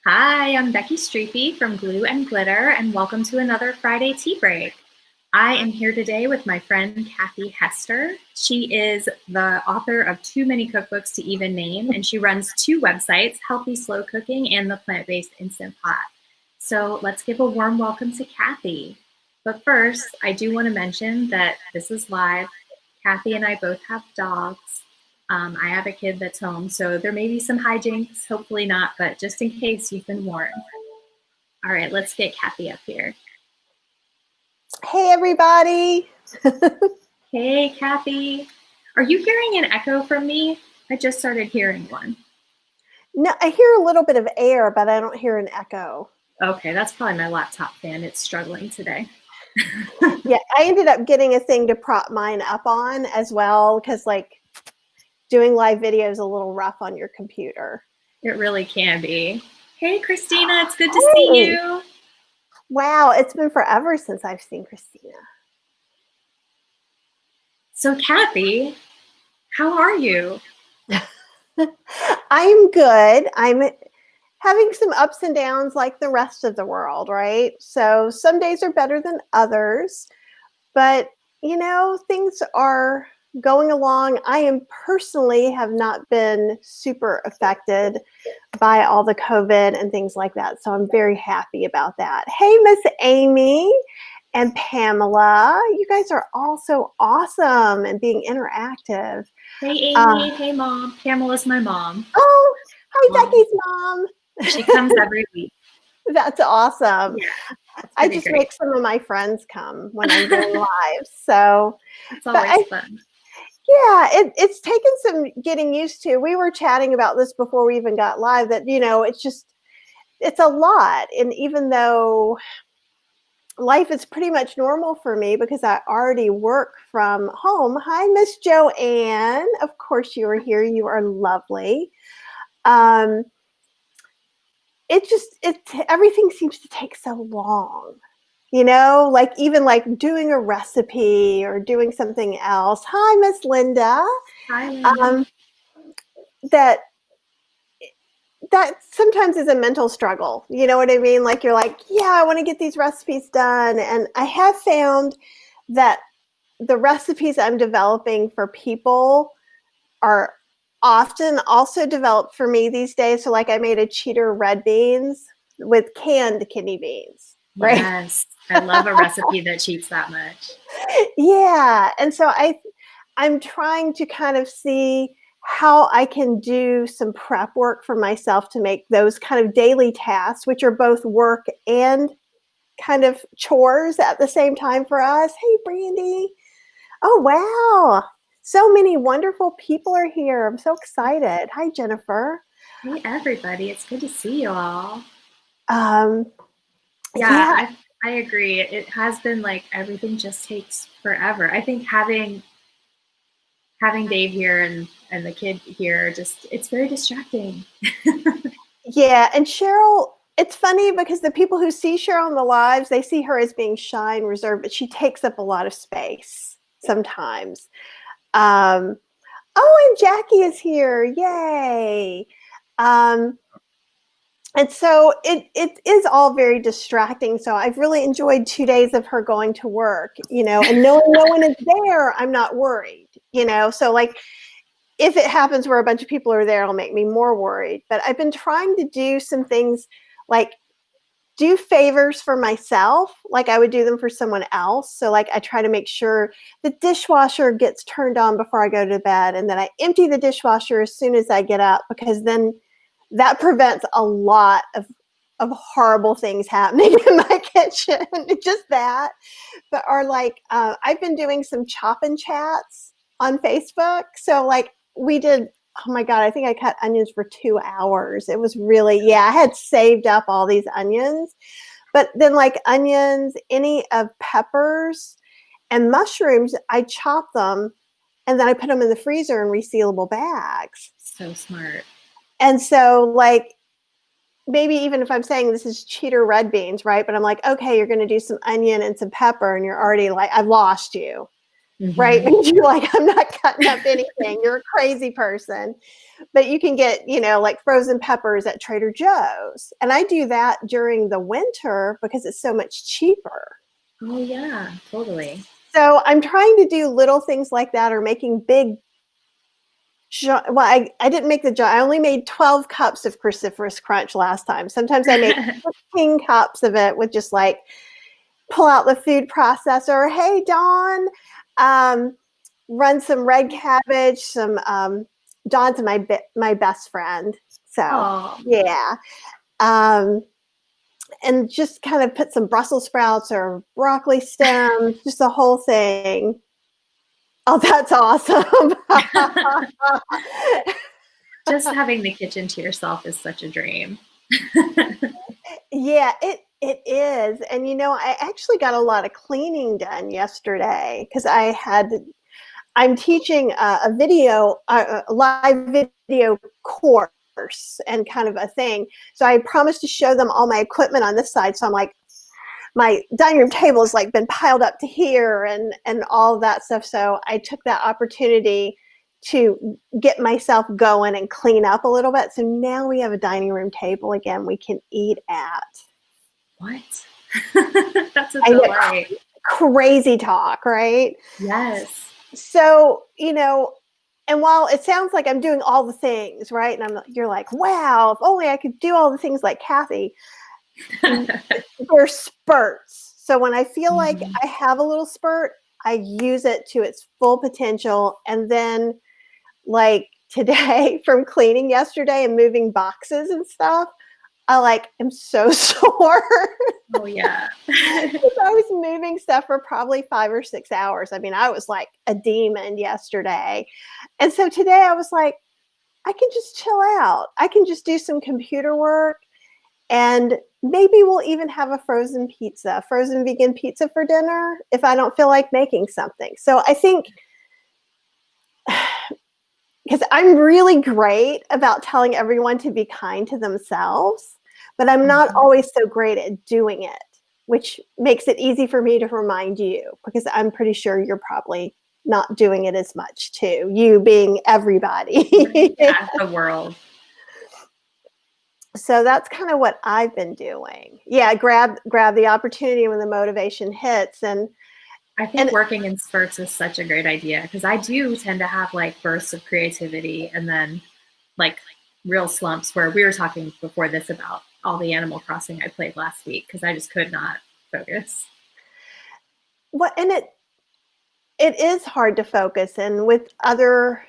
Hi, I'm Becky Streepy from Glue and Glitter, and welcome to another Friday Tea Break. I am here today with my friend Kathy Hester. She is the author of Too Many Cookbooks to Even Name, and she runs two websites, Healthy Slow Cooking and the Plant-Based Instant Pot. So let's give a warm welcome to Kathy. But first, I do want to mention that this is live. Kathy and I both have dogs. I have a kid that's home, so there may be some hijinks, hopefully not, but just in case, you've been warned. All right, let's get Kathy up here. Hey, everybody. Hey, Kathy. Are you hearing an echo from me? I just started hearing one. No, I hear a little bit of air, but I don't hear an echo. Okay, that's probably my laptop fan. It's struggling today. Yeah, I ended up getting a thing to prop mine up on as well because, doing live video is a little rough on your computer. It really can be. Hey, Kristina, it's good to see you. Wow, it's been forever since I've seen Kristina. So, Kathy, how are you? I'm good. I'm having some ups and downs like the rest of the world, right? So some days are better than others, but things are going along. I am personally have not been super affected by all the COVID and things like that. So I'm very happy about that. Hey, Miss Amy and Pamela, you guys are all so awesome and being interactive. Hey, Amy. Hey, Mom. Pamela's my mom. Oh, hi, Mom. Becky's mom. She comes every week. That's awesome. Yeah, I just great. make some of my friends come when I'm doing live. So it's always fun. Yeah, it's taken some getting used to. We were chatting about this before we even got live that, it's a lot. And even though life is pretty much normal for me because I already work from home. Hi, Miss Joanne. Of course you are here. You are lovely. Everything seems to take so long. Even doing a recipe or doing something else. Hi, Miss Linda. Hi, Linda. That sometimes is a mental struggle. You know what I mean? Like you're like, yeah, I want to get these recipes done. And I have found that the recipes I'm developing for people are often also developed for me these days. So like I made a cheater red beans with canned kidney beans. Right? Yes, I love a recipe that cheats that much. Yeah. And so I'm trying to kind of see how I can do some prep work for myself to make those kind of daily tasks, which are both work and kind of chores at the same time for us. Hey, Brandie. Oh, wow. So many wonderful people are here. I'm so excited. Hi, Jennifer. Hey, everybody. It's good to see you all. Yeah. I agree. It has been like everything just takes forever. I think having Dave here and the kid here, it's very distracting. Yeah. And Cheryl, it's funny because the people who see Cheryl in the lives, they see her as being shy and reserved, but she takes up a lot of space sometimes. Oh, and Jackie is here. Yay. And so it is all very distracting. So I've really enjoyed 2 days of her going to work, and knowing no one is there, I'm not worried, So like if it happens where a bunch of people are there, it'll make me more worried. But I've been trying to do some things like do favors for myself, like I would do them for someone else. So like I try to make sure the dishwasher gets turned on before I go to bed, and then I empty the dishwasher as soon as I get up, because then that prevents a lot of horrible things happening in my kitchen. Just that. But I've been doing some chop and chats on Facebook. So like we did, oh my God, I think I cut onions for 2 hours. It was really, I had saved up all these onions. But then like onions, any of peppers and mushrooms, I chop them and then I put them in the freezer in resealable bags. So smart. And so like, maybe even if I'm saying this is cheater red beans, right? But I'm like, okay, you're going to do some onion and some pepper and you're already like, I've lost you. right? And you're like, I'm not cutting up anything. You're a crazy person. But you can get, like frozen peppers at Trader Joe's. And I do that during the winter because it's so much cheaper. Oh, yeah, totally. So I'm trying to do little things like that, or making big. Well, I didn't make I only made 12 cups of cruciferous crunch last time. Sometimes I make 15 cups of it with just like pull out the food processor. Hey, Dawn, run some red cabbage, some Dawn's my best friend. So, Aww. yeah. And just kind of put some Brussels sprouts or broccoli stems, just the whole thing. Oh, that's awesome. Just having the kitchen to yourself is such a dream. Yeah, it is. And I actually got a lot of cleaning done yesterday because I'm teaching a live video course and kind of a thing. So I promised to show them all my equipment on this side. So I'm like, my dining room table has like been piled up to here and all that stuff. So I took that opportunity to get myself going and clean up a little bit. So now we have a dining room table again we can eat at. What? That's a delight. Crazy talk, right? Yes. So, and while it sounds like I'm doing all the things, right? And you're like, wow, if only I could do all the things like Kathy. There's spurts. So when I feel like I have a little spurt, I use it to its full potential. And then like today from cleaning yesterday and moving boxes and stuff, I am so sore. Oh, yeah. I was moving stuff for probably 5 or 6 hours. I mean, I was like a demon yesterday. And so today I was like, I can just chill out. I can just do some computer work. And maybe we'll even have a frozen vegan pizza for dinner if I don't feel like making something. So I think, because I'm really great about telling everyone to be kind to themselves, but I'm not always so great at doing it, which makes it easy for me to remind you, because I'm pretty sure you're probably not doing it as much too, you being everybody. Yeah, the world. So that's kind of what I've been doing. Yeah, grab the opportunity when the motivation hits. And I think working in spurts is such a great idea, because I do tend to have like bursts of creativity and then like real slumps, where we were talking before this about all the Animal Crossing I played last week because I just could not focus. Well, and it is hard to focus, and with other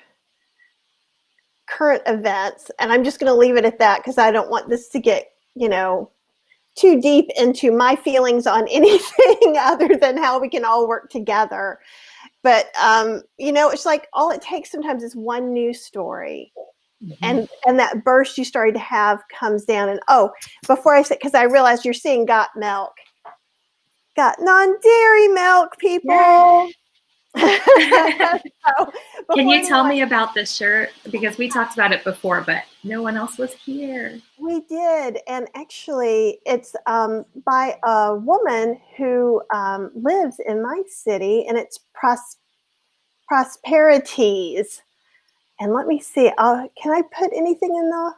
current events, and I'm just going to leave it at that because I don't want this to get, too deep into my feelings on anything other than how we can all work together. But, it's like all it takes sometimes is one news story. And that burst you started to have comes down. And before I say, because I realized you're seeing Got Milk. Got non-dairy milk, people. Can you tell me about this shirt? Because we talked about it before, but no one else was here. We did. And actually, it's by a woman who lives in my city, and it's Prosperities. And let me see. Can I put anything in the...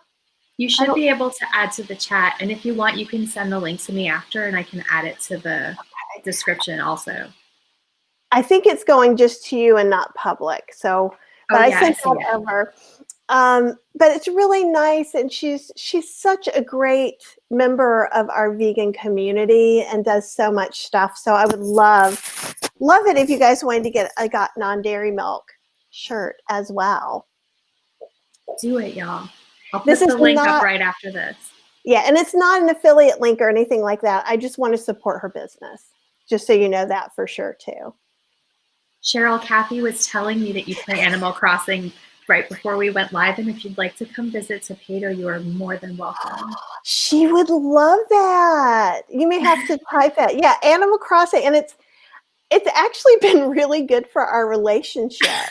You should be able to add to the chat. And if you want, you can send the link to me after, and I can add it to the description also. I think it's going just to you and not public. So, but I sent that over. But it's really nice, and she's such a great member of our vegan community and does so much stuff. So I would love it if you guys wanted to get a Got Non-Dairy Milk shirt as well. Do it, y'all. I'll put the link up right after this. Yeah, and it's not an affiliate link or anything like that. I just want to support her business, just so you know that for sure too. Cheryl, Kathy was telling me that you play Animal Crossing right before we went live, and if you'd like to come visit Topato, you are more than welcome. She would love that. You may have to type it. Yeah, Animal Crossing, and it's actually been really good for our relationship.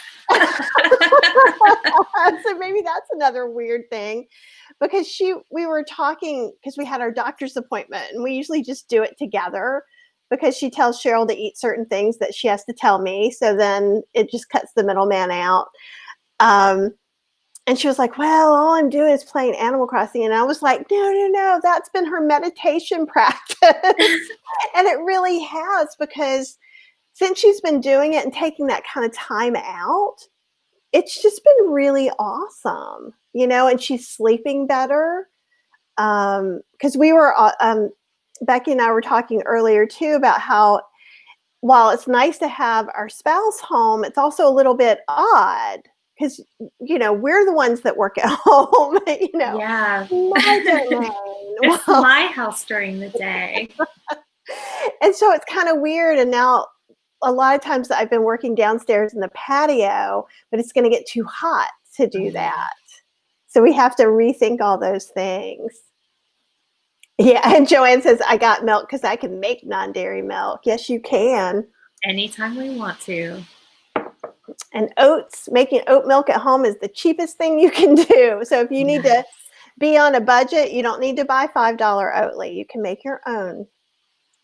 So maybe that's another weird thing, because we were talking, because we had our doctor's appointment, and we usually just do it together. because she tells Cheryl to eat certain things that she has to tell me. So then it just cuts the middleman out. And she was like, well, all I'm doing is playing Animal Crossing. And I was like, no, that's been her meditation practice. And it really has, because since she's been doing it and taking that kind of time out, it's just been really awesome, and she's sleeping better. Because we were, Becky and I were talking earlier too about how, while it's nice to have our spouse home, it's also a little bit odd because, we're the ones that work at home, Yeah. my domain. It's my house during the day. And so it's kind of weird. And now a lot of times I've been working downstairs in the patio, but it's going to get too hot to do that. So we have to rethink all those things. Yeah, and Joanne says, I got milk because I can make non-dairy milk. Yes, you can. Anytime we want to. And making oat milk at home is the cheapest thing you can do. So if you need to be on a budget, you don't need to buy $5 Oatly. You can make your own.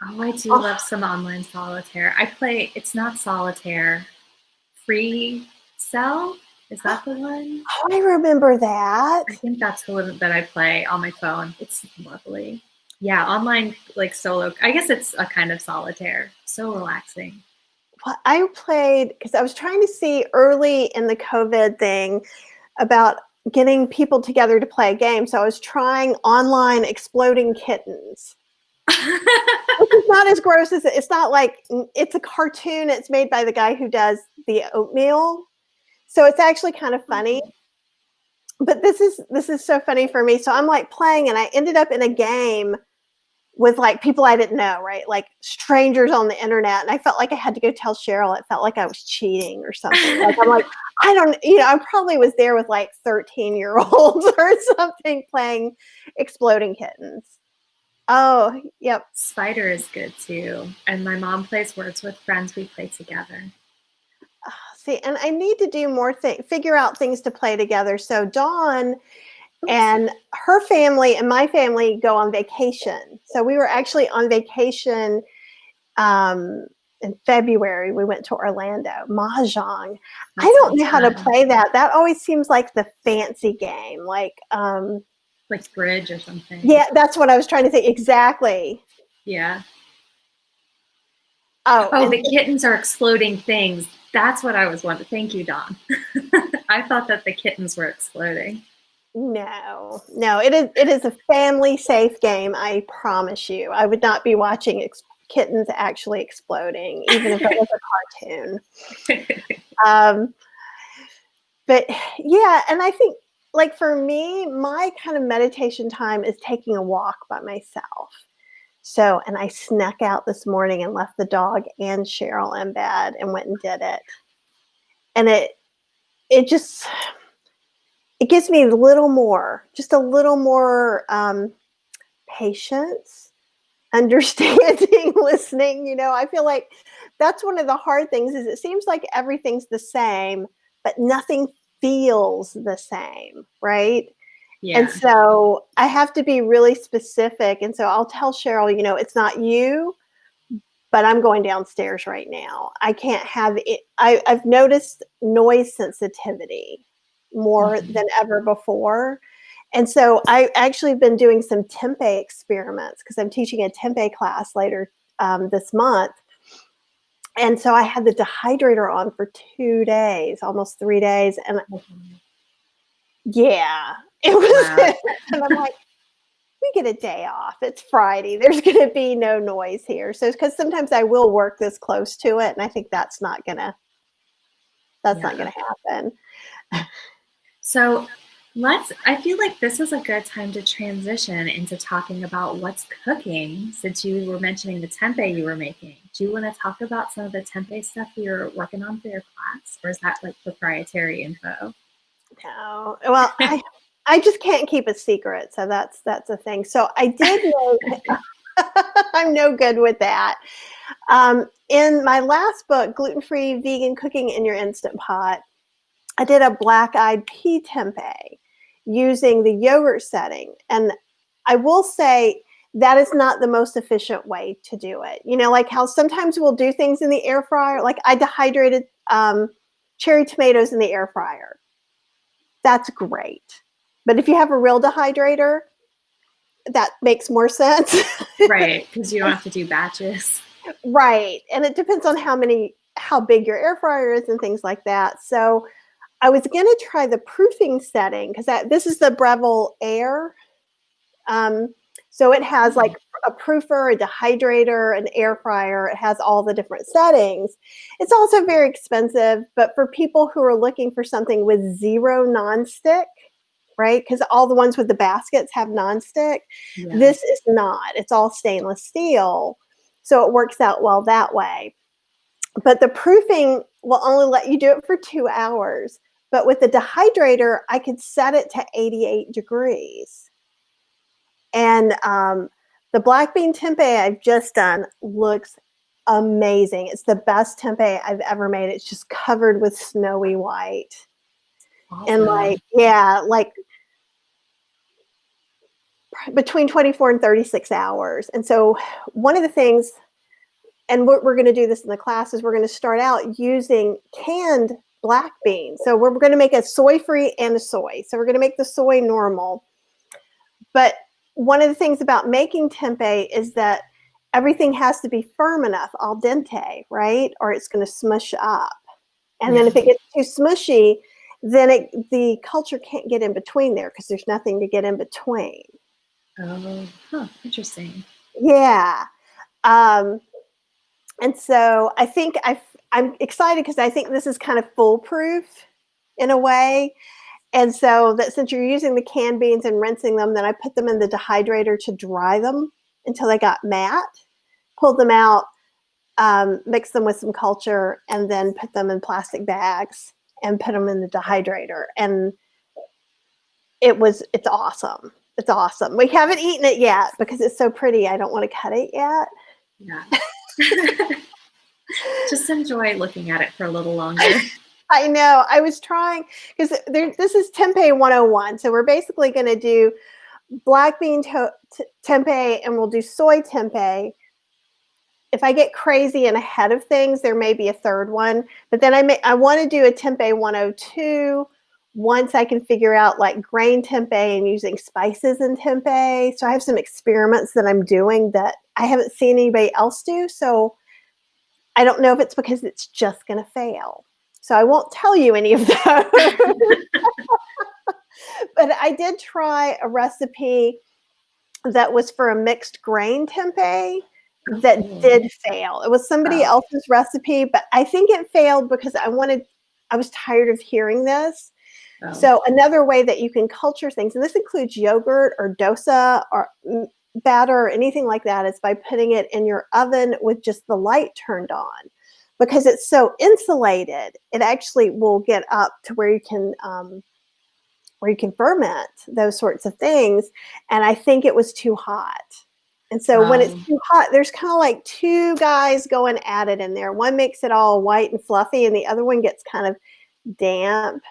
Oh, I do love some online solitaire. It's not solitaire. Free Cell? Is that the one? Oh, I remember that. I think that's the one that I play on my phone. It's lovely. Yeah, online, like solo. I guess it's a kind of solitaire. So relaxing. Well, I played, because I was trying to see early in the COVID thing about getting people together to play a game. So I was trying online Exploding Kittens. Which is not as gross as it's not like, it's a cartoon. It's made by the guy who does the oatmeal. So it's actually kind of funny. But this is so funny for me. So I'm like playing, and I ended up in a game with like people I didn't know, right? Like strangers on the internet. And I felt like I had to go tell Cheryl. It felt like I was cheating or something. Like I'm like, I probably was there with like 13-year-olds or something playing Exploding Kittens. Oh, yep. Spider is good too. And my mom plays Words with Friends. We play together. See, and I need to do more figure out things to play together. So Dawn and her family and my family go on vacation. So we were actually on vacation in February. We went to Orlando. Mahjong. I don't know how to play that. That always seems like the fancy game, like bridge or something. Yeah, that's what I was trying to think. Exactly. Yeah. Oh, the kittens are exploding things. That's what I was wondering. Thank you, Dawn. I thought that the kittens were exploding. No, it is a family safe game. I promise you. I would not be watching kittens actually exploding, even if it was a cartoon. But yeah, and I think, like for me, my kind of meditation time is taking a walk by myself. So, and I snuck out this morning and left the dog and Cheryl in bed and went and did it. And it gives me just a little more patience, understanding, listening. I feel like that's one of the hard things is it seems like everything's the same, but nothing feels the same, right? Yeah. And so I have to be really specific. And so I'll tell Cheryl, it's not you, but I'm going downstairs right now. I can't have it. I've noticed noise sensitivity more than ever before. And so I actually have been doing some tempeh experiments because I'm teaching a tempeh class later this month. And so I had the dehydrator on for 2 days, almost 3 days. And yeah, it was, and I'm like, we get a day off. It's Friday. There's going to be no noise here. So, because sometimes I will work this close to it, and I think that's not going to happen. So I feel like this is a good time to transition into talking about what's cooking, since you were mentioning the tempeh you were making. Do you want to talk about some of the tempeh stuff you're working on for your class, or is that like proprietary info? No. Well, I just can't keep a secret. So that's a thing. So I did know I'm no good with that. In my last book, Gluten-Free Vegan Cooking in Your Instant Pot, I did a black-eyed pea tempeh using the yogurt setting. And I will say that is not the most efficient way to do it. You know, like how sometimes we'll do things in the air fryer. Like I dehydrated cherry tomatoes in the air fryer. That's great. But if you have a real dehydrator, that makes more sense. Right, because you don't have to do batches. Right. And it depends on how big your air fryer is and things like that. So I was going to try the proofing setting because this is the Breville Air. So it has like a proofer, a dehydrator, an air fryer. It has all the different settings. It's also very expensive, but for people who are looking for something with zero nonstick, right? Because all the ones with the baskets have nonstick. Yeah. This is not. It's all stainless steel. So it works out well that way. But the proofing will only let you do it for 2 hours. But with the dehydrator, I could set it to 88 degrees. And the black bean tempeh I've just done looks amazing. It's the best tempeh I've ever made. It's just covered with snowy white. Awesome. And like between 24 and 36 hours. And so one of the things, and we're going to do this in the class, is we're going to start out using canned black beans. So we're going to make a soy-free and a soy. So we're going to make the soy normal. But one of the things about making tempeh is that everything has to be firm enough, al dente, right? Or it's going to smush up. And then if it gets too smushy, then the culture can't get in between there because there's nothing to get in between. Oh, interesting. Yeah. And so I think I'm excited because I think this is kind of foolproof in a way. And so that since you're using the canned beans and rinsing them, then I put them in the dehydrator to dry them until they got matte, pulled them out, mixed them with some culture, and then put them in plastic bags and put them in the dehydrator. And it's awesome. It's awesome. We haven't eaten it yet because it's so pretty. I don't want to cut it yet. Yeah. Just enjoy looking at it for a little longer. I know. I was trying because this is tempeh 101. So we're basically going to do black bean tempeh and we'll do soy tempeh. If I get crazy and ahead of things, there may be a third one. But then I want to do a tempeh 102 once I can figure out like grain tempeh and using spices in tempeh. So I have some experiments that I'm doing that I haven't seen anybody else do. So I don't know if it's because it's just going to fail. So I won't tell you any of those. But I did try a recipe that was for a mixed grain tempeh that did fail. It was somebody else's recipe, but I think it failed because I was tired of hearing this. So another way that you can culture things, and this includes yogurt or dosa or batter or anything like that, is by putting it in your oven with just the light turned on. Because it's so insulated, it actually will get up to where you can ferment those sorts of things. And I think it was too hot. And so when it's too hot, there's kind of like two guys going at it in there. One makes it all white and fluffy, and the other one gets kind of damp.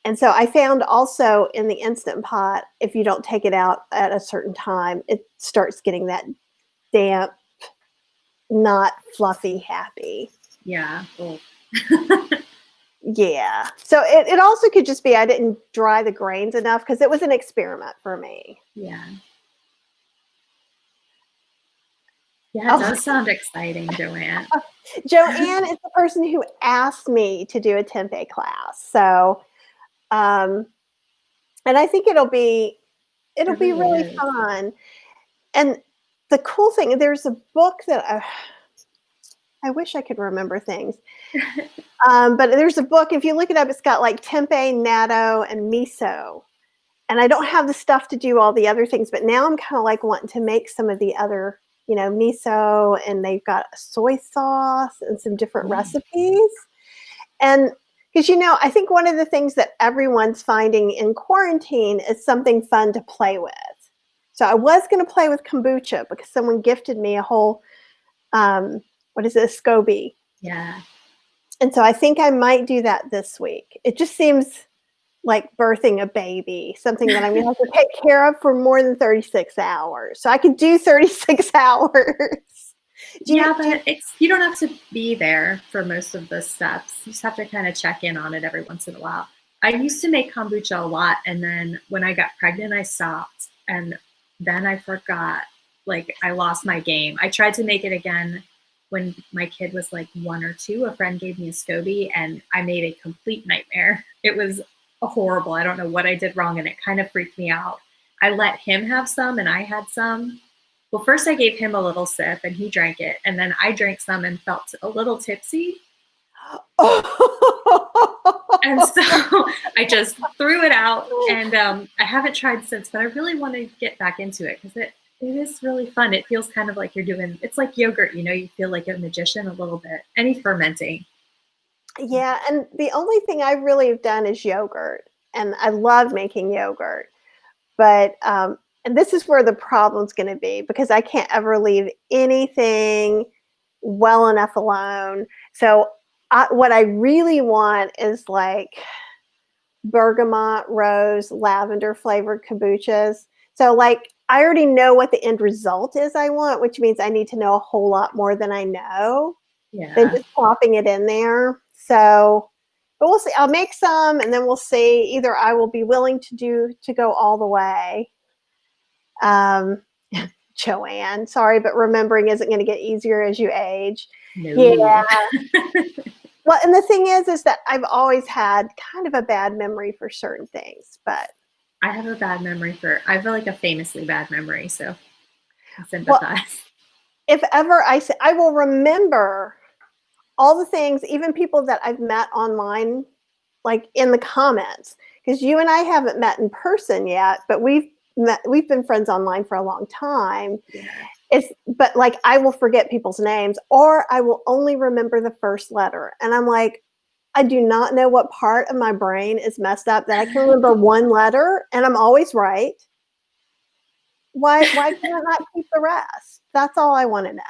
And so I found also in the Instant Pot, if you don't take it out at a certain time, it starts getting that damp, not fluffy happy. Yeah. Oh. Yeah. So it also could just be I didn't dry the grains enough because it was an experiment for me. Yeah. Yeah, it does sound exciting, Joanne. Joanne is the person who asked me to do a tempeh class. So, and I think it'll be really fun. And the cool thing, there's a book that I wish I could remember things. But there's a book, if you look it up, it's got like tempeh, natto, and miso. And I don't have the stuff to do all the other things, but now I'm kind of like wanting to make some of the other, miso, and they've got a soy sauce and some different recipes. And because, I think one of the things that everyone's finding in quarantine is something fun to play with. So I was going to play with kombucha because someone gifted me a whole, a SCOBY. Yeah. And so I think I might do that this week. It just seems like birthing a baby, something that I'm going to have to take care of for more than 36 hours. So I could do 36 hours. But you don't have to be there for most of the steps. You just have to kind of check in on it every once in a while. I used to make kombucha a lot, and then when I got pregnant, I stopped, and then I forgot. Like, I lost my game. I tried to make it again when my kid was like 1 or 2. A friend gave me a SCOBY, and I made a complete nightmare. It was horrible. I don't know what I did wrong, and it kind of freaked me out. I let him have some, and I had some. Well, first I gave him a little sip, and he drank it, and then I drank some and felt a little tipsy. And so I just threw it out, and I haven't tried since, but I really want to get back into it because it is really fun. It feels kind of like you're doing, it's like yogurt, you feel like a magician a little bit. Any fermenting. Yeah, and the only thing I really have done is yogurt, and I love making yogurt. But and this is where the problem's going to be, because I can't ever leave anything well enough alone. So what I really want is like bergamot, rose, lavender flavored kombuchas. So like I already know what the end result is I want, which means I need to know a whole lot more than I know than just plopping it in there. So, but we'll see. I'll make some, and then we'll see. Either I will be willing to go all the way. Joanne, sorry, but remembering isn't going to get easier as you age. No. Yeah. Well, and the thing is that I've always had kind of a bad memory for certain things, but I have a bad memory I have like a famously bad memory, so I sympathize. Well, if ever I will remember all the things, even people that I've met online, like in the comments, because you and I haven't met in person yet, but we've been friends online for a long time. Yeah. But like I will forget people's names, or I will only remember the first letter. And I'm like, I do not know what part of my brain is messed up that I can remember one letter and I'm always right. Why can't I not keep the rest? That's all I want to know.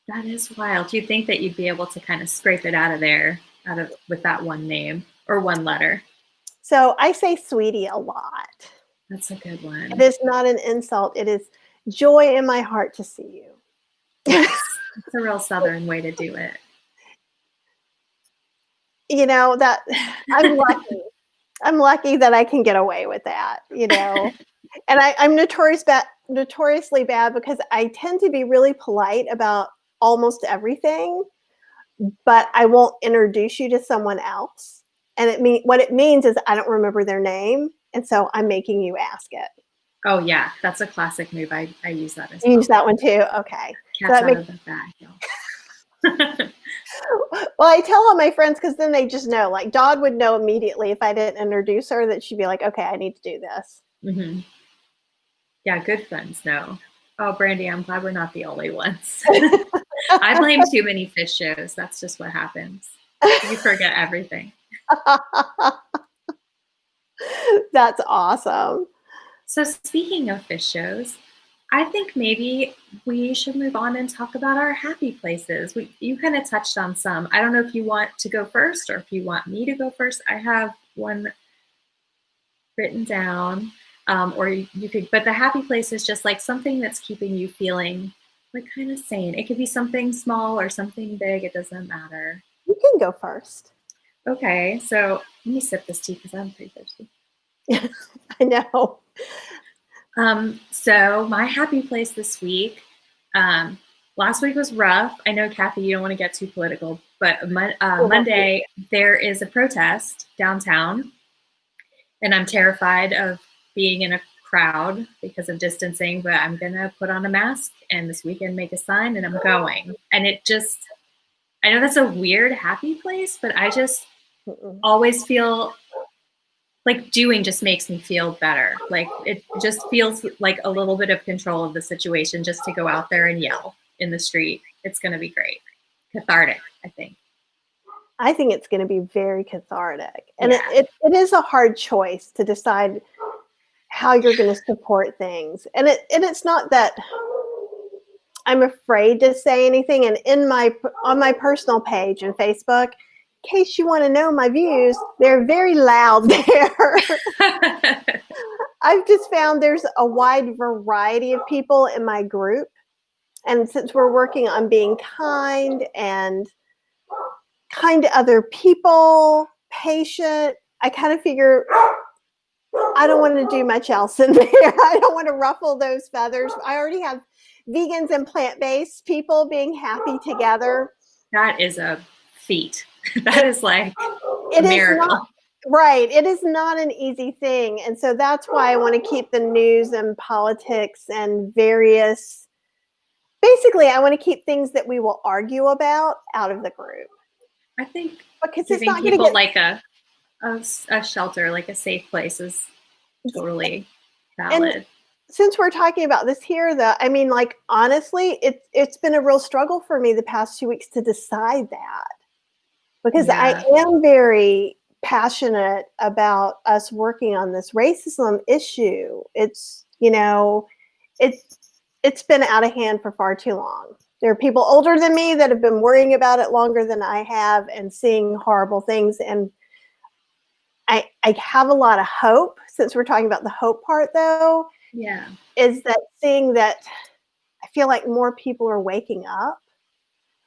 That is wild. Do you think that you'd be able to kind of scrape it out of there, with that one name or one letter? So I say sweetie a lot. That's a good one. It is not an insult. It is joy in my heart to see you. Yes, it's a real Southern way to do it. That I'm lucky. I'm lucky that I can get away with that, And I'm notoriously bad because I tend to be really polite about almost everything, but I won't introduce you to someone else. And what it means is I don't remember their name, and so I'm making you ask it. Oh yeah, that's a classic move. I use that as well. You use that one too? Okay. Cat's out of the bag, y'all. Well, I tell all my friends because then they just know. Like Dodd would know immediately if I didn't introduce her that she'd be like, okay, I need to do this. Mm-hmm. Yeah, good friends know. Oh, Brandie, I'm glad we're not the only ones. I blame too many fish shows. That's just what happens. You forget everything. That's awesome. So speaking of fish shows, I think maybe we should move on and talk about our happy places. You kind of touched on some. I don't know if you want to go first or if you want me to go first. I have one written down, or you could, but the happy place is just like something that's keeping you feeling like kind of sane. It could be something small or something big. It doesn't matter. You can go first. Okay, so let me sip this tea because I'm pretty thirsty. I know. So my happy place this week, last week was rough. I know, Kathy, you don't want to get too political, but Monday there is a protest downtown, and I'm terrified of being in a crowd because of distancing, but I'm going to put on a mask and this weekend make a sign, and I'm going. And I know that's a weird happy place, but I just always feel like doing just makes me feel better. Like it just feels like a little bit of control of the situation just to go out there and yell in the street. It's going to be great. Cathartic, I think. I think it's going to be very cathartic. And it is a hard choice to decide how you're going to support things. And it's not that I'm afraid to say anything. And on my personal page in Facebook, case you want to know my views, they're very loud there. I've just found there's a wide variety of people in my group. And since we're working on being kind to other people, patient, I kind of figure I don't want to do much else in there. I don't want to ruffle those feathers. I already have vegans and plant-based people being happy together. That is a feat. That is like a miracle. Right. It is not an easy thing. And so that's why I want to keep the news and politics and various, basically, I want to keep things that we will argue about out of the group. I think because giving it's not people get... like a shelter, like a safe place is totally valid. And since we're talking about this here, though, I mean, like, honestly, it's been a real struggle for me the past 2 weeks to decide that. Because I am very passionate about us working on this racism issue. It's, you know, it's been out of hand for far too long. There are people older than me that have been worrying about it longer than I have and seeing horrible things. And I have a lot of hope, since we're talking about the hope part, though. Yeah. Is that seeing that I feel like more people are waking up.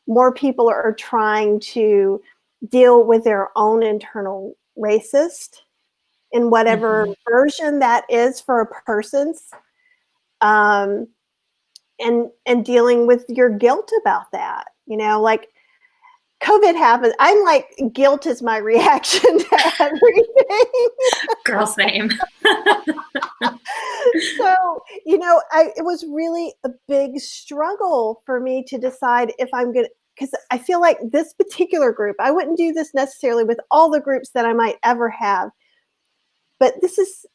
More people are trying to deal with their own internal racist in whatever version that is for a person's, and dealing with your guilt about that. You know, like, COVID happened. I'm like, guilt is my reaction to everything. Girl, same. So, you know, it was really a big struggle for me to decide if I'm going to, because I feel like this particular group, I wouldn't do this necessarily with all the groups that I might ever have, but this is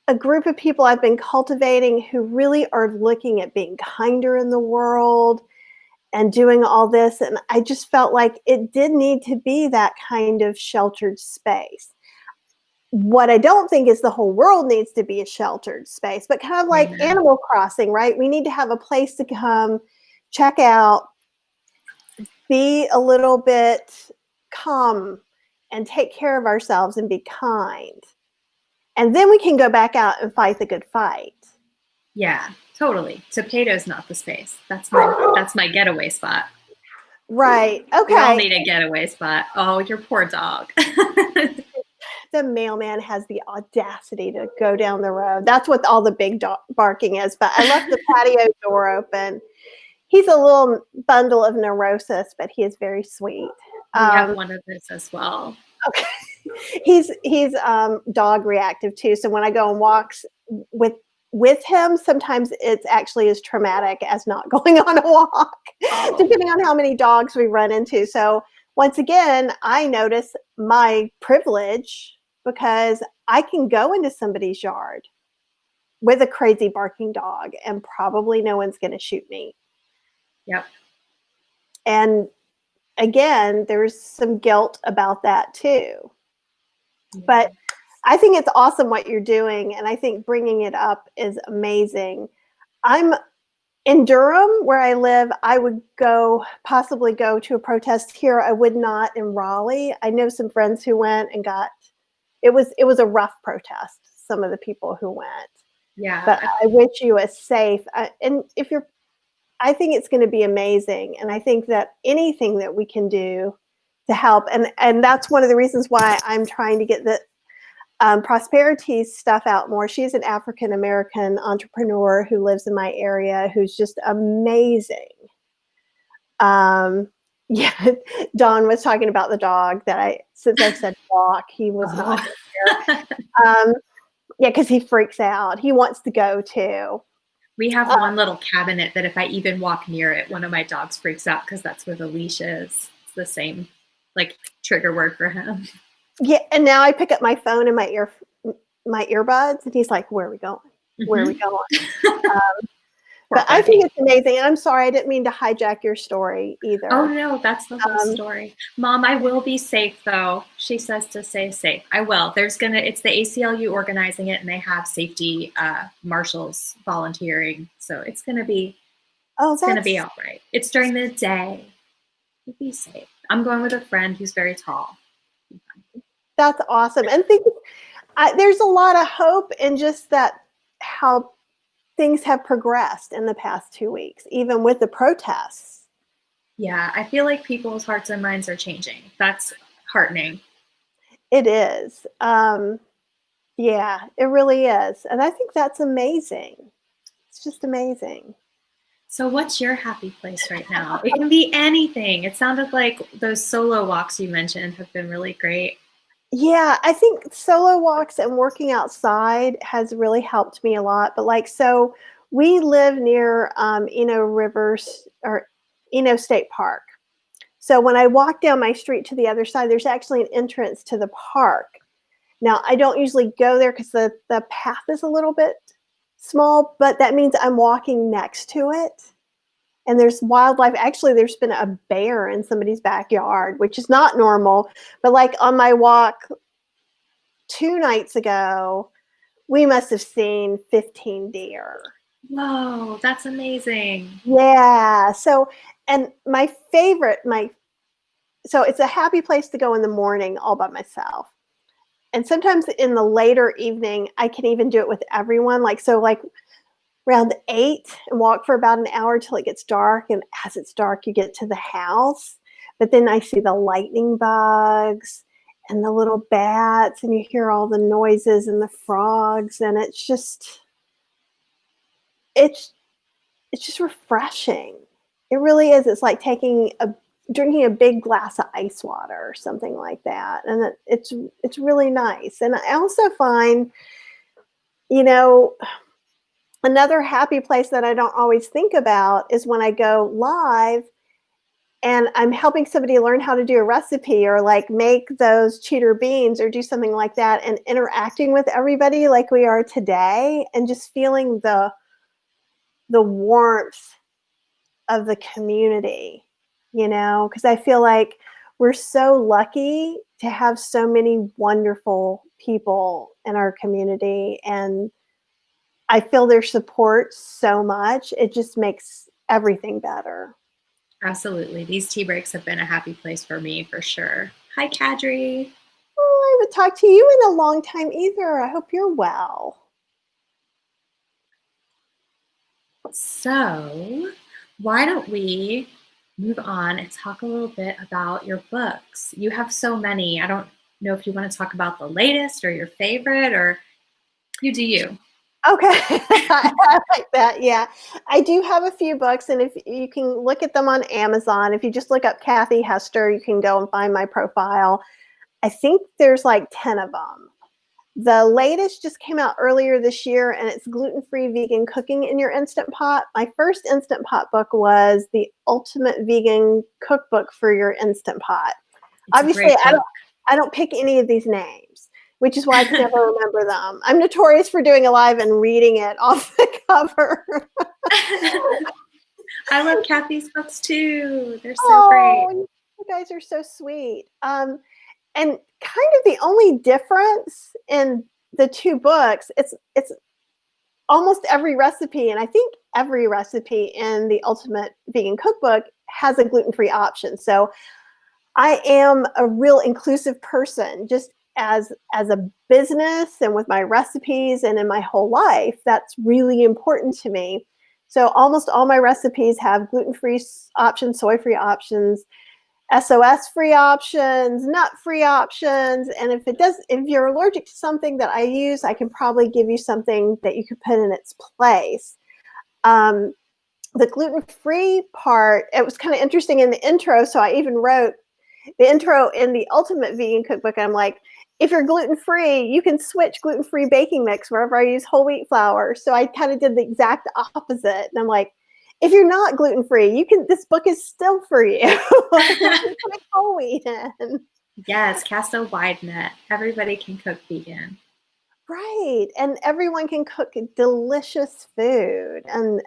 a group of people I've been cultivating who really are looking at being kinder in the world and doing all this. And I just felt like it did need to be that kind of sheltered space. What I don't think is the whole world needs to be a sheltered space, but kind of like Animal Crossing, right? We need to have a place to come, check out, be a little bit calm, and take care of ourselves and be kind. And then we can go back out and fight the good fight. Yeah, totally. Topato's not the space. That's my getaway spot. Right. Okay. We all need a getaway spot. Oh, your poor dog. The mailman has the audacity to go down the road. That's what all the big barking is. But I left the patio door open. He's a little bundle of neurosis, but he is very sweet. We have one of those as well. Okay. He's dog reactive too. So when I go on walks with him, sometimes it's actually as traumatic as not going on a walk, depending on how many dogs we run into. So once again, I notice my privilege because I can go into somebody's yard with a crazy barking dog and probably no one's going to shoot me. Yep. And again, there's some guilt about that too. But I think it's awesome what you're doing, and I think bringing it up is amazing. I'm in Durham, where I live. I would possibly go to a protest here. I would not in Raleigh. I know some friends who went and it was a rough protest, some of the people who went. Yeah. But I wish you a safe, and I think it's going to be amazing. And I think that anything that we can do to help, and that's one of the reasons why I'm trying to get the prosperity stuff out more. She's an African-American entrepreneur who lives in my area who's just amazing. Yeah, Dawn was talking about the dog since I said walk, he was not there. Yeah, because he freaks out. He wants to go too. We have one little cabinet that if I even walk near it, one of my dogs freaks out because that's where the leash is. It's the same, like, trigger word for him. Yeah, and now I pick up my phone and my earbuds, and he's like, "Where are we going? Where are we going?" But I think it's amazing. And I'm sorry, I didn't mean to hijack your story either. Oh no, that's the whole story. Mom, I will be safe though. She says to stay safe. I will. It's the ACLU organizing it, and they have safety marshals volunteering. So it's gonna be all right. It's during the day. You'll be safe. I'm going with a friend who's very tall. That's awesome. And there's a lot of hope in just that, how things have progressed in the past 2 weeks, even with the protests. Yeah, I feel like people's hearts and minds are changing. That's heartening. It is. Yeah, it really is. And I think that's amazing. It's just amazing. So what's your happy place right now? It can be anything. It sounded like those solo walks you mentioned have been really great. Yeah, I think solo walks and working outside has really helped me a lot. But so we live near Eno Rivers or Eno State Park. So when I walk down my street to the other side, there's actually an entrance to the park. Now, I don't usually go there because the path is a little bit small, but that means I'm walking next to it. And there's wildlife. Actually, there's been a bear in somebody's backyard, which is not normal. But on my walk 2 nights ago, we must have seen 15 deer. Whoa, that's amazing. Yeah. So it's a happy place to go in the morning all by myself. And sometimes in the later evening, I can even do it with everyone. Around 8 and walk for about an hour till it gets dark. And as it's dark, you get to the house. But then I see the lightning bugs and the little bats, and you hear all the noises and the frogs. And it's just refreshing. It really is. It's like drinking a big glass of ice water or something like that. And it's really nice. And I also find, another happy place that I don't always think about is when I go live and I'm helping somebody learn how to do a recipe or make those cheater beans or do something like that, and interacting with everybody like we are today and just feeling the warmth of the community, because I feel like we're so lucky to have so many wonderful people in our community, and I feel their support so much. It just makes everything better. Absolutely. These tea breaks have been a happy place for me for sure. Hi, Kadri. Oh, I haven't talked to you in a long time either. I hope you're well. So why don't we move on and talk a little bit about your books? You have so many. I don't know if you want to talk about the latest or your favorite, or you do you. Okay. I like that. Yeah. I do have a few books, and if you can look at them on Amazon, if you just look up Kathy Hester, you can go and find my profile. I think there's 10 of them. The latest just came out earlier this year, and it's gluten-free vegan cooking in your Instant Pot. My first Instant Pot book was the Ultimate Vegan Cookbook for your Instant Pot. It's Obviously, I don't pick any of these names, which is why I can never remember them. I'm notorious for doing a live and reading it off the cover. I love Kathy's books too. They're so great. You guys are so sweet. And kind of the only difference in the two books, it's almost every recipe, and I think every recipe in the Ultimate Vegan Cookbook has a gluten-free option. So I am a real inclusive person, just as a business and with my recipes and in my whole life. That's really important to me. So almost all my recipes have gluten-free options, soy-free options, SOS-free options, nut-free options. And if you're allergic to something that I use, I can probably give you something that you could put in its place. The gluten-free part, it was kind of interesting in the intro. So I even wrote the intro in the Ultimate Vegan Cookbook. I'm like, if you're gluten-free, you can switch gluten-free baking mix wherever I use whole wheat flour. So I kind of did the exact opposite. And I'm like, if you're not gluten-free, this book is still for you. Put whole wheat in. Yes, cast a wide net. Everybody can cook vegan. Right. And everyone can cook delicious food. And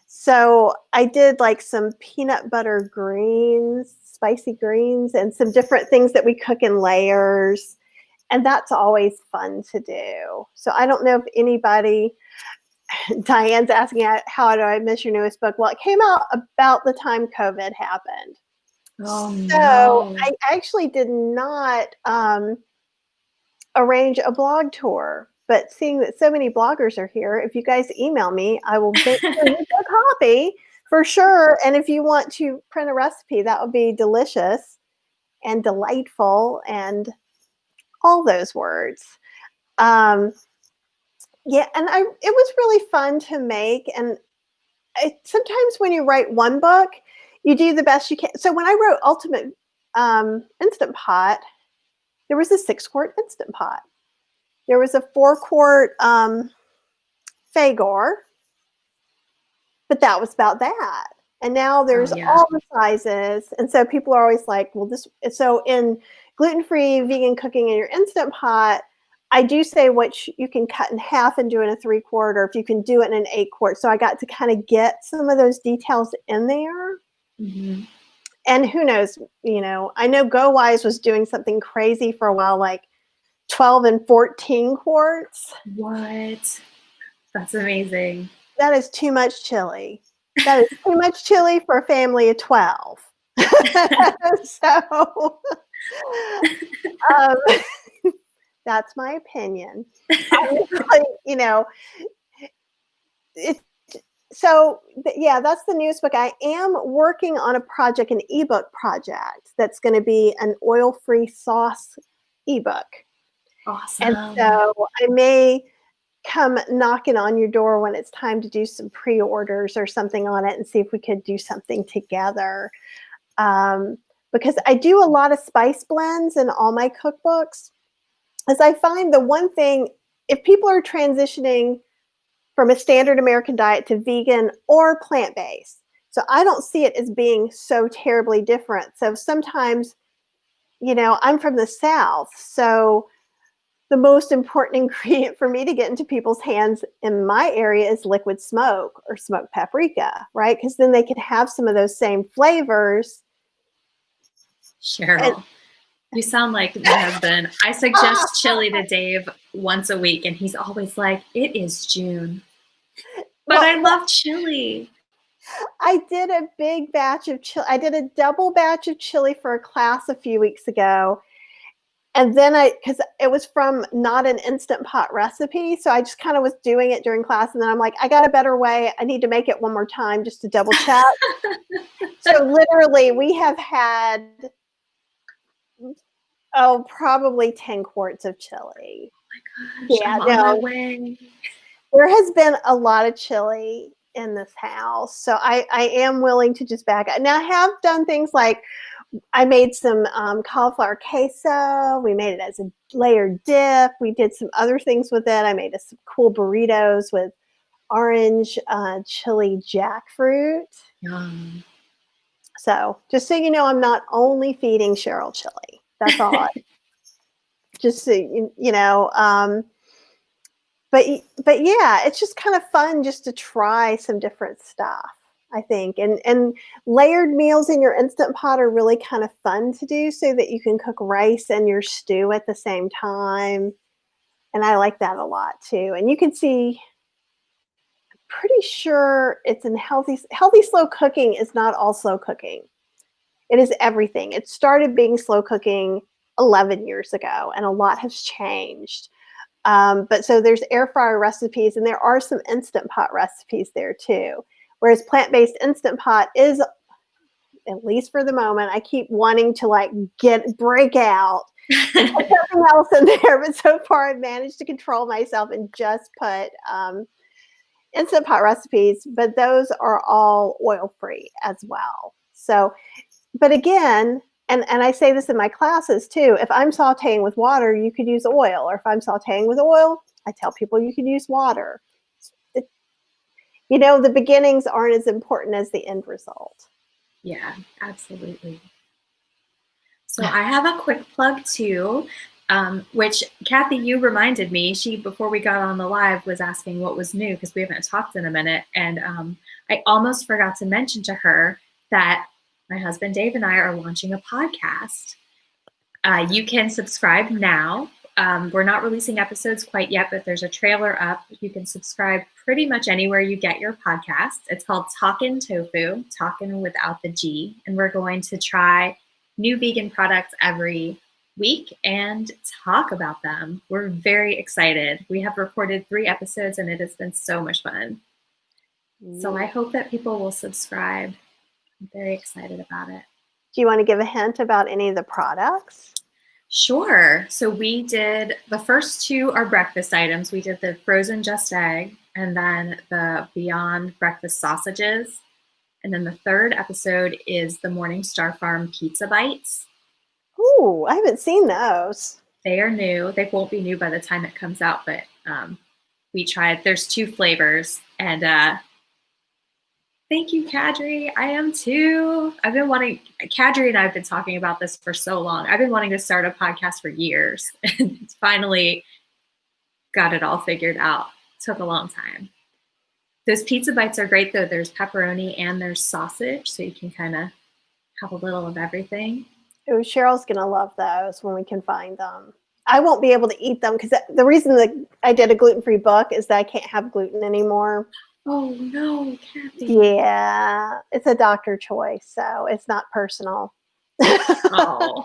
so I did some peanut butter greens, spicy greens, and some different things that we cook in layers. And that's always fun to do. So I don't know if anybody, Diane's asking how do I miss your newest book? Well, it came out about the time COVID happened. Oh, So no. I actually did not arrange a blog tour. But seeing that so many bloggers are here, if you guys email me, I will make sure you get a copy for sure. And if you want to print a recipe, that would be delicious and delightful and all those words. Yeah, and it was really fun to make. And sometimes when you write one book, you do the best you can. So when I wrote Ultimate Instant Pot, there was a 6-quart Instant Pot. There was a 4-quart Fagor, but that was about that. And now there's all the sizes. And so people are always like, well, so in gluten-free vegan cooking in your Instant Pot, I do say what you can cut in half and do in a 3-quart, or if you can do it in an 8-quart. So I got to kind of get some of those details in there. Mm-hmm. And who knows, I know GoWise was doing something crazy for a while, like 12 and 14 quarts. What? That's amazing. That is too much chili. That is too much chili for a family of 12. So that's my opinion. That's the news book. I am working on a project, an ebook project, that's going to be an oil-free sauce ebook. Awesome. And so I may come knocking on your door when it's time to do some pre-orders or something on it and see if we could do something together. Because I do a lot of spice blends in all my cookbooks. As I find the one thing, if people are transitioning from a standard American diet to vegan or plant-based, so I don't see it as being so terribly different. So sometimes, I'm from the South, so the most important ingredient for me to get into people's hands in my area is liquid smoke or smoked paprika, right? Because then they can have some of those same flavors. Cheryl, you sound like my husband. I suggest chili to Dave once a week, and he's always like, it is June. But I love chili. I did a big batch of chili. I did a double batch of chili for a class a few weeks ago. And then because it was from not an Instant Pot recipe, so I just kind of was doing it during class, and then I'm like, I got a better way. I need to make it one more time just to double check. So literally, we have had, probably 10 quarts of chili. Oh my gosh, I'm on my way. There has been a lot of chili in this house, so I am willing to just back up. Now, I have done things like I made some cauliflower queso. We made it as a layered dip. We did some other things with it. I made some cool burritos with orange chili jackfruit. Yum. So just so you know, I'm not only feeding Cheryl chili. That's all. Just so you know. But yeah, it's just kind of fun just to try some different stuff, I think. And layered meals in your Instant Pot are really kind of fun to do so that you can cook rice and your stew at the same time. And I like that a lot too. And you can see, I'm pretty sure it's in healthy slow cooking is not all slow cooking. It is everything. It started being slow cooking 11 years ago, and a lot has changed. But so there's air fryer recipes, and there are some Instant Pot recipes there too. Whereas plant-based Instant Pot is, at least for the moment, I keep wanting to break out and put something else in there. But so far I've managed to control myself and just put Instant Pot recipes, but those are all oil-free as well. So, but again, and I say this in my classes too, if I'm sauteing with water, you could use oil. Or if I'm sauteing with oil, I tell people you could use water. The beginnings aren't as important as the end result. Yeah, absolutely. So I have a quick plug too, which Kathy, you reminded me. She, before we got on the live, was asking what was new because we haven't talked in a minute. And I almost forgot to mention to her that my husband Dave and I are launching a podcast. You can subscribe now We're not releasing episodes quite yet, but there's a trailer up. You can subscribe pretty much anywhere you get your podcasts. It's called Talkin' Tofu, talkin' without the G. And we're going to try new vegan products every week and talk about them. We're very excited. We have recorded 3 episodes and it has been so much fun. So I hope that people will subscribe. I'm very excited about it. Do you want to give a hint about any of the products? Sure. So we did, the first 2 are breakfast items. We did the frozen just egg and then the Beyond breakfast sausages. And then the 3rd episode is the Morning Star Farm pizza bites. Ooh, I haven't seen those. They are new. They won't be new by the time it comes out, but we tried. There's 2 flavors. And thank you, Kadri. I am too. Kadri and I have been talking about this for so long. I've been wanting to start a podcast for years and finally got it all figured out. Took a long time. Those pizza bites are great though. There's pepperoni and there's sausage, so you can kind of have a little of everything. Oh, Cheryl's going to love those when we can find them. I won't be able to eat them because the reason that I did a gluten-free book is that I can't have gluten anymore. Oh, no, Kathy. Yeah, it's a doctor choice, so it's not personal. Oh.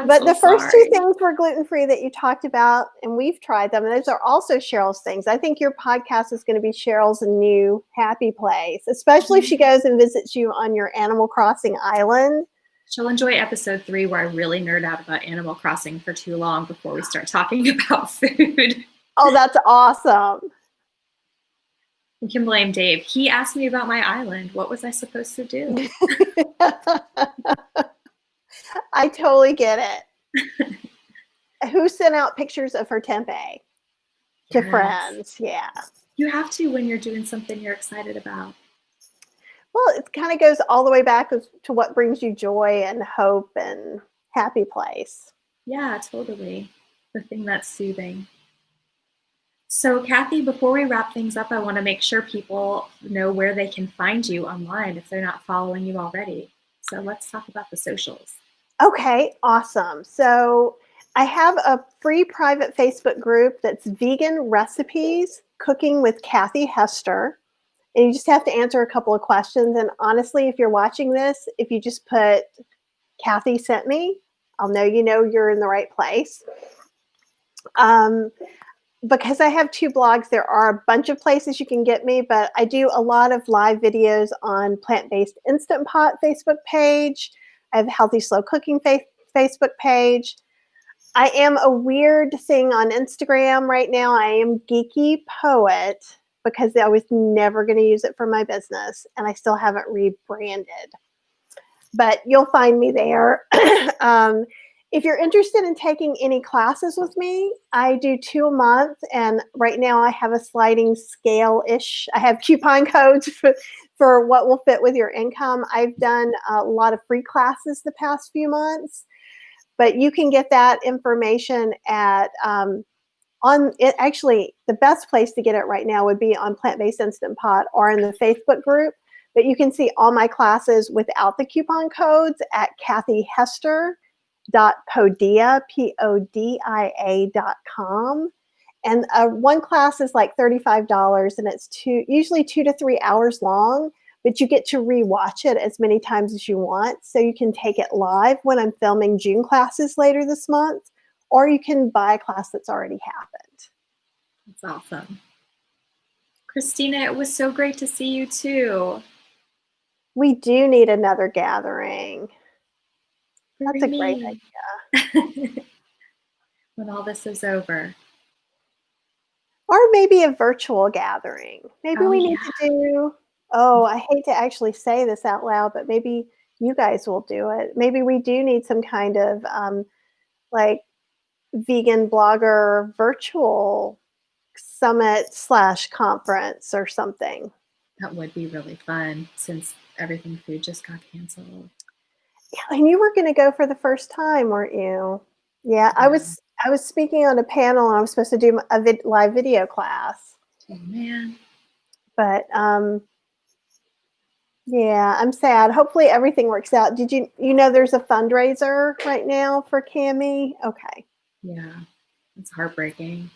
But so the first 2 things were gluten-free that you talked about, and we've tried them, and those are also Cheryl's things. I think your podcast is going to be Cheryl's new happy place, especially if she goes and visits you on your Animal Crossing island. She'll enjoy episode 3 where I really nerd out about Animal Crossing for too long before we start talking about food. Oh, that's awesome. We can blame Dave. He asked me about my island. What was I supposed to do? I totally get it. Who sent out pictures of her tempeh to friends? Yeah. You have to when you're doing something you're excited about. Well, it kind of goes all the way back to what brings you joy and hope and happy place. Yeah, totally. The thing that's soothing. So, Kathy, before we wrap things up, I want to make sure people know where they can find you online if they're not following you already. So let's talk about the socials. Okay, awesome. So I have a free private Facebook group that's Vegan Recipes Cooking with Kathy Hester. And you just have to answer a couple of questions. And honestly, if you're watching this, if you just put Kathy sent me, I'll know you're in the right place. Because I have 2 blogs, there are a bunch of places you can get me, but I do a lot of live videos on Plant-Based Instant Pot Facebook page. I have Healthy Slow Cooking Facebook page. I am a weird thing on Instagram right now. I am Geeky Poet because I was never going to use it for my business, and I still haven't rebranded. But you'll find me there. If you're interested in taking any classes with me, I do 2 a month, and right now I have a sliding scale-ish. I have coupon codes for what will fit with your income. I've done a lot of free classes the past few months, but you can get that information at actually, the best place to get it right now would be on Plant-Based Instant Pot or in the Facebook group. But you can see all my classes without the coupon codes at kathyhester.podia.com. And one class is like $35, and it's usually 2 to 3 hours long, but you get to rewatch it as many times as you want. So you can take it live when I'm filming June classes later this month, or you can buy a class that's already happened. That's awesome. Kristina, it was so great to see you too. We do need another gathering. That's a great idea. When all this is over. Or maybe a virtual gathering. Maybe we need to do, I hate to actually say this out loud, but maybe you guys will do it. Maybe we do need some kind of like vegan blogger virtual summit/conference or something. That would be really fun since everything food just got canceled. Yeah, and you were going to go for the first time, weren't you? Yeah, I was speaking on a panel, and I was supposed to do a live video class. Oh man! But Yeah, I'm sad. Hopefully everything works out. Did you know there's a fundraiser right now for Cami? Okay. Yeah, it's heartbreaking.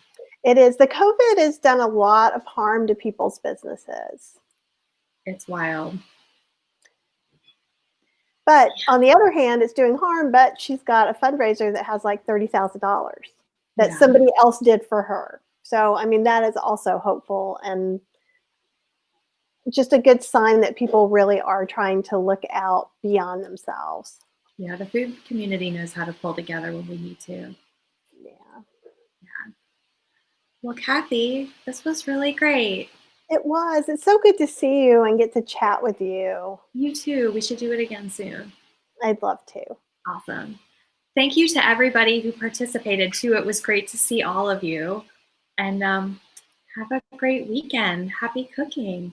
It is. The COVID has done a lot of harm to people's businesses. It's wild. But on the other hand, it's doing harm, but she's got a fundraiser that has like $30,000 that Yeah. somebody else did for her. So, I mean, that is also hopeful and just a good sign that people really are trying to look out beyond themselves. Yeah, the food community knows how to pull together when we need to. Yeah. Yeah. Well, Kathy, this was really great. It was. It's so good to see you and get to chat with you. You too. We should do it again soon. I'd love to. Awesome. Thank you to everybody who participated too. It was great to see all of you. And have a great weekend. Happy cooking.